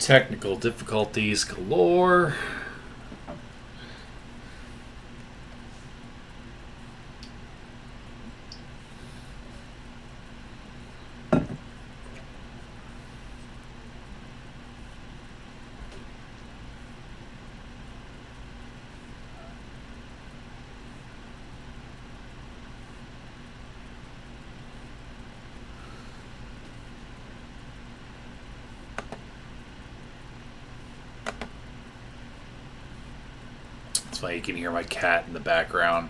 Technical difficulties galore. That's why you can hear my cat in the background.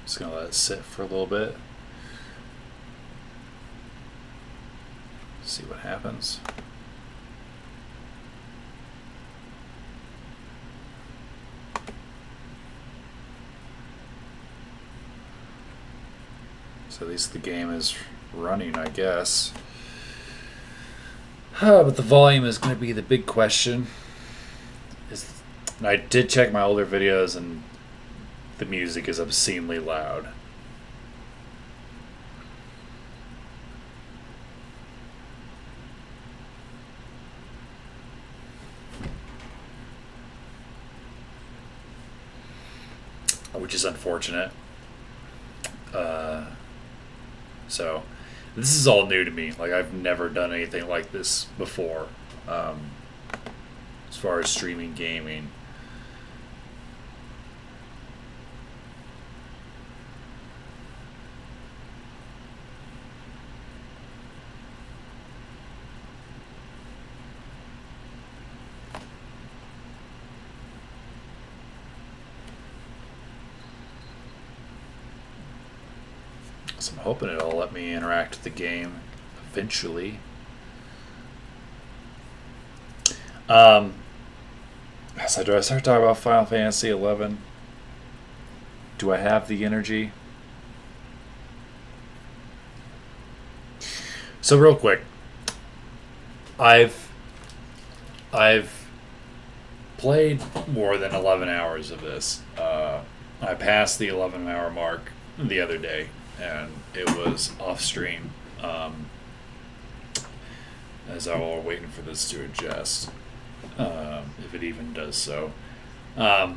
Just gonna let it sit for a little bit. See what happens. So at least the game is running, I guess. But the volume is going to be the big question. And I did check my older videos, and the music is obscenely loud. Which is unfortunate. So this is all new to me. Like, I've never done anything like this before, as far as streaming gaming. So I'm hoping it'll let me interact with the game eventually. So do I start talking about Final Fantasy 11? Do I have the energy? So real quick, I've played more than 11 hours of this. I passed the 11-hour mark the other day, and it was off stream, as I was waiting for this to adjust, if it even does so. And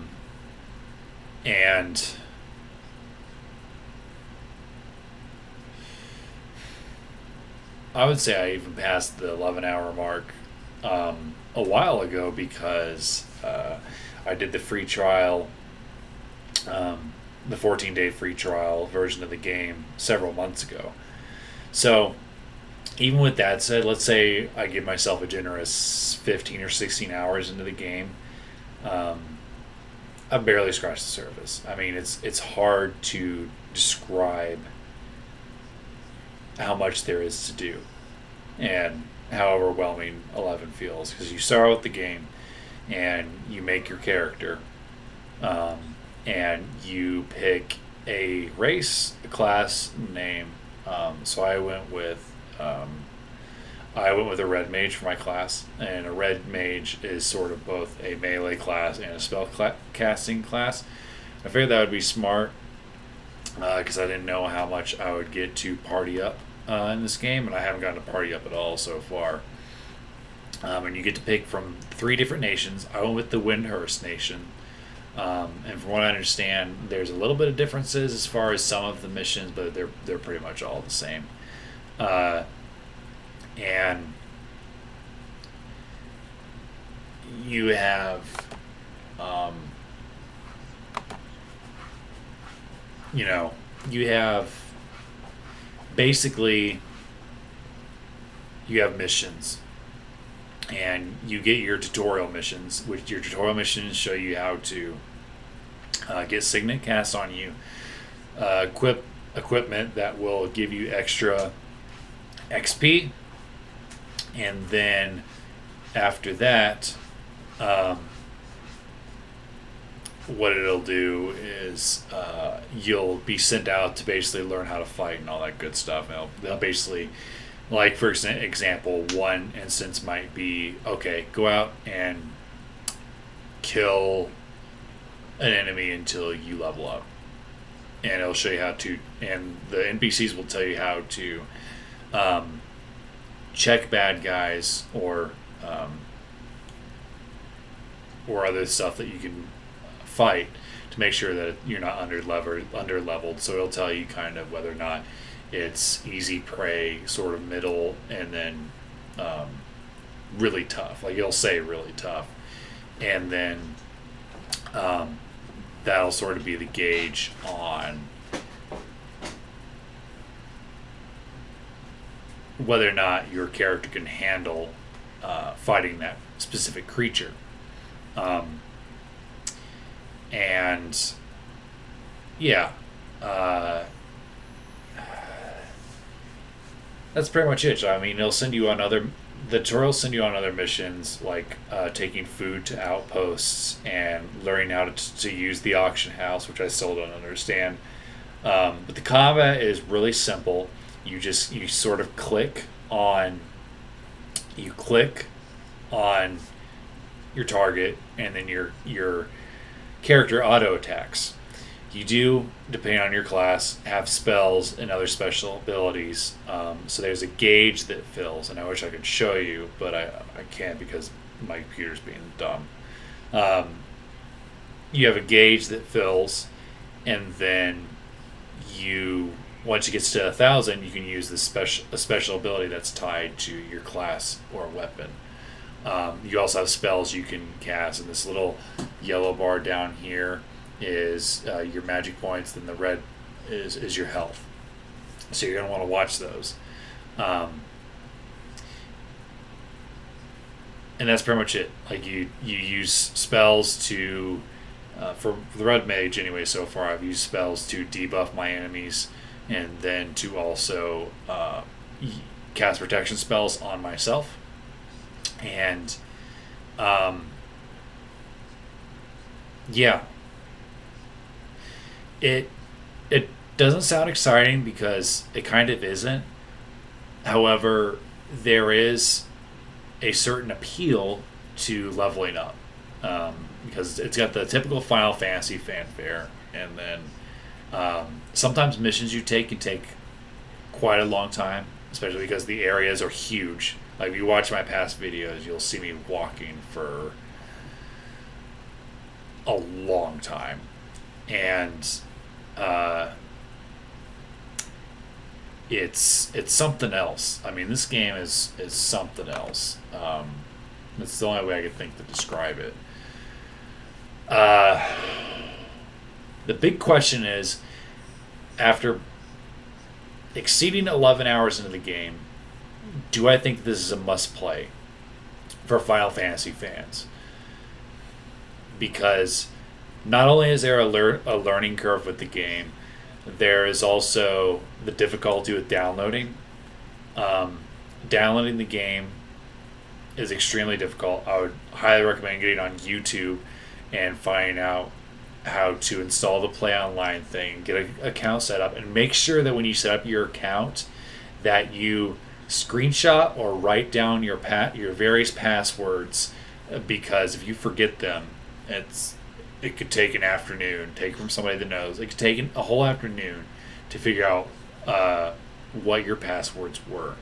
I would say I even passed the 11-hour mark a while ago, because I did the free trial, the 14-day free trial version of the game several months ago. So even with that said, let's say I give myself a generous 15 or 16 hours into the game. I've barely scratched the surface. I mean, it's hard to describe how much there is to do and how overwhelming 11 feels, because you start with the game and you make your character, and you pick a race, a class, name. So I went with a red mage for my class, and a red mage is sort of both a melee class and a spell casting class. I figured that would be smart, because I didn't know how much I would get to party up in this game, and I haven't gotten to party up at all so far. And you get to pick from 3 different nations. I went with the Windhurst nation. And from what I understand, there's a little bit of differences as far as some of the missions, but they're pretty much all the same. And you have, you have basically, you have missions, and you get your tutorial missions, which your tutorial missions show you how to get Signet cast on you, equipment that will give you extra XP, and then after that, um, what it'll do is you'll be sent out to basically learn how to fight and all that good stuff. And they'll basically, like for example, one instance might be, okay, go out and kill an enemy until you level up, and it'll show you how to. And the NPCs will tell you how to check bad guys or other stuff that you can fight to make sure that you're not under leveled. So it'll tell you kind of whether or not it's easy prey, sort of middle, and then really tough. Like it'll say really tough, and then that'll sort of be the gauge on whether or not your character can handle fighting that specific creature. And yeah, that's pretty much it. I mean, it'll send you on the tutorial will send you on other missions, like taking food to outposts and learning how to use the auction house, which I still don't understand. But the combat is really simple. You sort of click on your target, and then your character auto attacks. You do, depending on your class, have spells and other special abilities. So there's a gauge that fills, and I wish I could show you, but I can't because my computer's being dumb. You have a gauge that fills, and then once it gets to 1,000, you can use a special ability that's tied to your class or weapon. You also have spells you can cast, and this little yellow bar down here is your magic points, then the red is your health. So you're going to want to watch those. And that's pretty much it. Like you use spells to, for the red mage anyway, so far I've used spells to debuff my enemies, and then to also cast protection spells on myself. And yeah, it doesn't sound exciting because it kind of isn't. However, there is a certain appeal to leveling up, because it's got the typical Final Fantasy fanfare, and then sometimes missions you take can take quite a long time, especially because the areas are huge. Like if you watch my past videos, you'll see me walking for a long time, and it's something else. I mean, this game is something else. It's the only way I could think to describe it. The big question is, after exceeding 11 hours into the game, do I think this is a must-play for Final Fantasy fans? Because not only is there a learning curve with the game, there is also the difficulty with downloading. Downloading the game is extremely difficult. I would highly recommend getting on YouTube and finding out how to install the Play Online thing, get an account set up, and make sure that when you set up your account that you screenshot or write down your various passwords, because if you forget them, it could take an afternoon, take from somebody that knows. It could take a whole afternoon to figure out what your passwords were.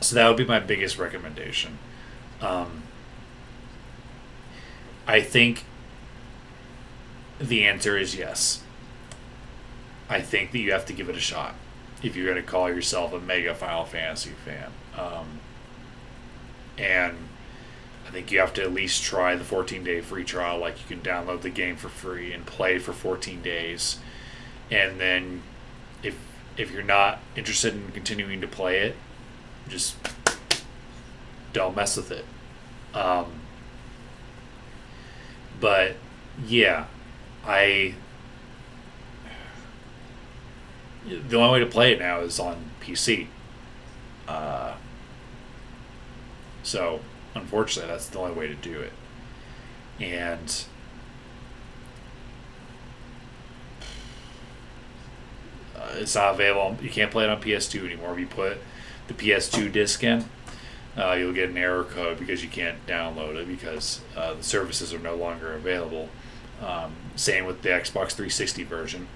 So that would be my biggest recommendation. I think the answer is yes. I think that you have to give it a shot if you're going to call yourself a mega Final Fantasy fan. And I think you have to at least try the 14-day free trial. Like, you can download the game for free and play for 14 days. And then if you're not interested in continuing to play it, just don't mess with it. But yeah, the only way to play it now is on PC. Uh, so unfortunately, that's the only way to do it. And it's not available. You can't play it on PS2 anymore. If you put the PS2 disc in, you'll get an error code because you can't download it because the services are no longer available. Same with the Xbox 360 version.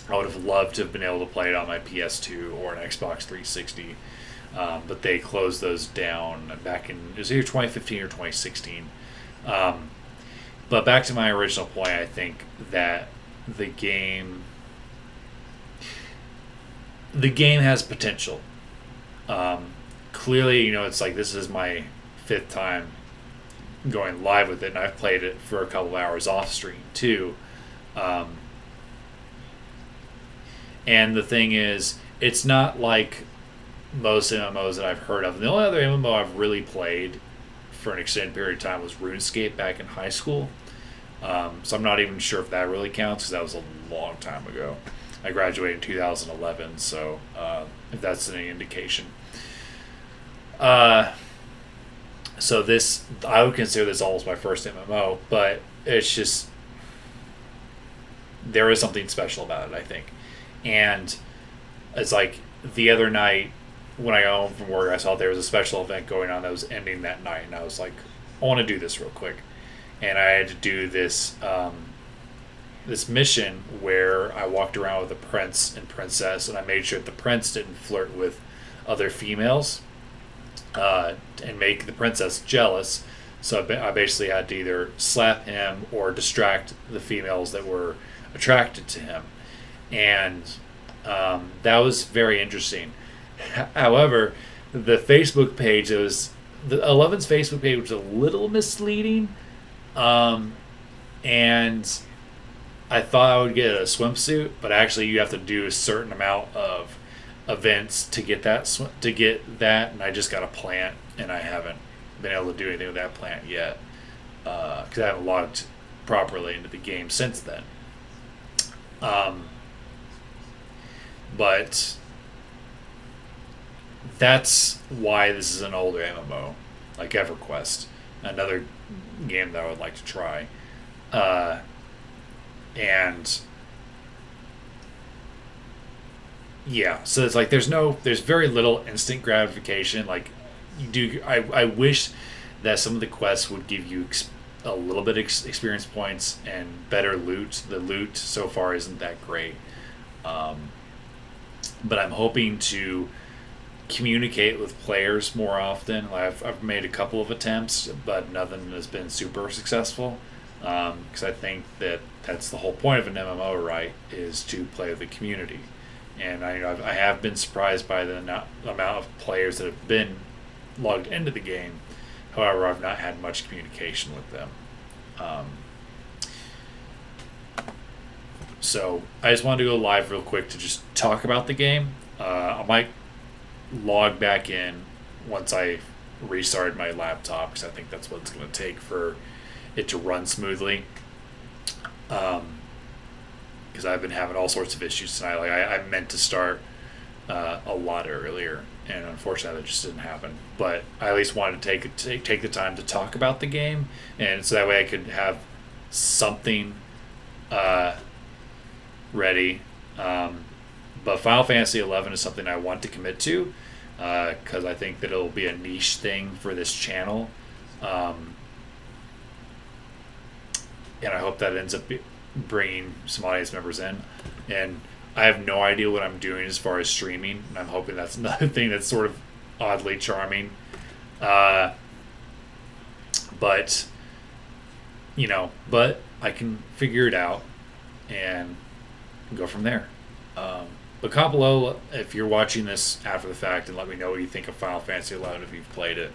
I would have loved to have been able to play it on my PS2 or an Xbox 360, but they closed those down back in, it was either 2015 or 2016. But back to my original point, I think that the game has potential. Clearly, it's like this is my 5th time going live with it, and I've played it for a couple of hours off stream too. And the thing is, it's not like most MMOs that I've heard of. The only other MMO I've really played for an extended period of time was RuneScape back in high school. So I'm not even sure if that really counts because that was a long time ago. I graduated in 2011, so if that's any indication. So this, I would consider this almost my first MMO, but it's just, there is something special about it, I think. And it's like the other night when I got home from work, I saw there was a special event going on that was ending that night, and I was like, I want to do this real quick. And I had to do this this mission where I walked around with a prince and princess, and I made sure that the prince didn't flirt with other females and make the princess jealous. So I basically had to either slap him or distract the females that were attracted to him. And that was very interesting. However, the Facebook page, it was the 11's Facebook page was a little misleading. And I thought I would get a swimsuit, but actually you have to do a certain amount of events to get that, and I just got a plant, and I haven't been able to do anything with that plant yet because I haven't logged properly into the game since then. But that's why this is an older MMO, like EverQuest, another game that I would like to try. And yeah, so it's like there's very little instant gratification. Like I wish that some of the quests would give you a little bit of experience points and better loot. The loot so far isn't that great. But I'm hoping to communicate with players more often. I've made a couple of attempts, but nothing has been super successful. Because I think that that's the whole point of an MMO, right? Is to play with the community. And I have been surprised by the amount of players that have been logged into the game. However, I've not had much communication with them. So I just wanted to go live real quick to just talk about the game. I might log back in once I restarted my laptop because I think that's what it's going to take for it to run smoothly. Because I've been having all sorts of issues tonight. Like I meant to start a lot earlier, and unfortunately that just didn't happen. But I at least wanted to take the time to talk about the game, and so that way I could have something ready. But Final Fantasy XI is something I want to commit to because I think that it'll be a niche thing for this channel. And I hope that ends up bringing some audience members in. And I have no idea what I'm doing as far as streaming, and I'm hoping that's another thing that's sort of oddly charming. But I can figure it out and go from there. But comment below if you're watching this after the fact and let me know what you think of Final Fantasy XI if you've played it.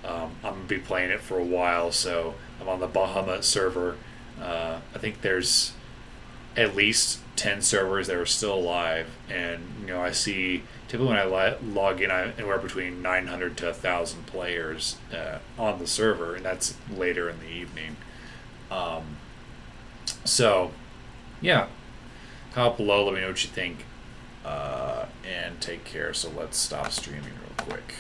I'm going to be playing it for a while, so I'm on the Bahamut server. I think there's at least 10 servers that are still alive, and I see typically when I log in, I anywhere between 900 to 1,000 players on the server, and that's later in the evening. So yeah, comment below, let me know what you think. and take care. So let's stop streaming real quick.